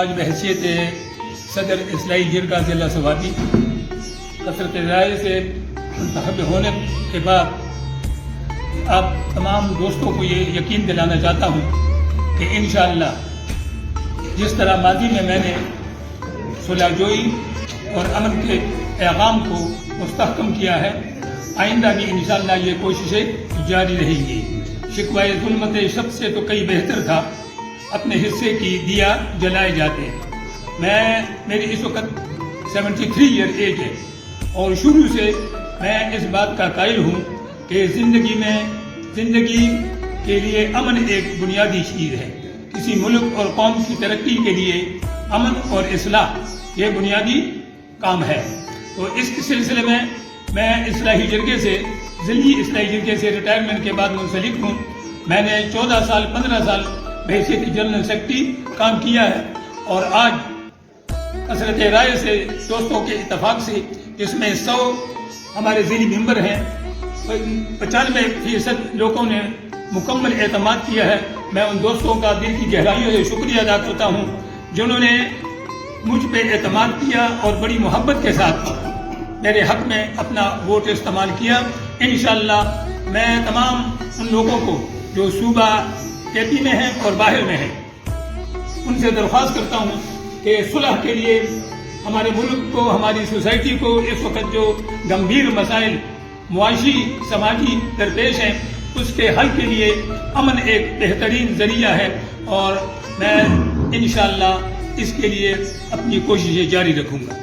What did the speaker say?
آج بحیثیت صدر اصلاحی جرگہ ضلع سوابی کثرت رائے سے منتخب ہونے کے بعد آپ تمام دوستوں کو یہ یقین دلانا چاہتا ہوں کہ انشاءاللہ جس طرح ماضی میں نے صلح جوئی اور امن کے پیغام کو مستحکم کیا ہے، آئندہ بھی انشاءاللہ یہ کوششیں جاری رہیں گی۔ شکوائے ظلمت شب سے تو کئی بہتر تھا اپنے حصے کی دیا جلائے جاتے۔ میری اس وقت 73 ایئر ایج ہے اور شروع سے میں اس بات کا قائل ہوں کہ زندگی کے لیے امن ایک بنیادی چیز ہے۔ کسی ملک اور قوم کی ترقی کے لیے امن اور اصلاح یہ بنیادی کام ہے۔ تو اس سلسلے میں اصلاحی جرگے سے ضلعی اصلاحی جرگے سے ریٹائرمنٹ کے بعد منسلک ہوں۔ میں نے 15 سال بحیثیت جنرل سیکرٹری کام کیا ہے اور آج کثرت رائے سے دوستوں کے اتفاق سے جس میں 100 ہمارے ذیلی ممبر ہیں، 95% لوگوں نے مکمل اعتماد کیا ہے۔ میں ان دوستوں کا دل کی گہرائیوں سے شکریہ ادا کرتا ہوں جنہوں نے مجھ پہ اعتماد کیا اور بڑی محبت کے ساتھ میرے حق میں اپنا ووٹ استعمال کیا۔ انشاءاللہ میں تمام ان لوگوں کو جو صوبہ کے پی میں ہیں اور باہر میں ہیں ان سے درخواست کرتا ہوں کہ صلح کے لیے ہمارے ملک کو، ہماری سوسائٹی کو اس وقت جو گمبھیر مسائل معاشی سماجی درپیش ہیں اس کے حل کے لیے امن ایک بہترین ذریعہ ہے اور میں انشاءاللہ اس کے لیے اپنی کوششیں جاری رکھوں گا۔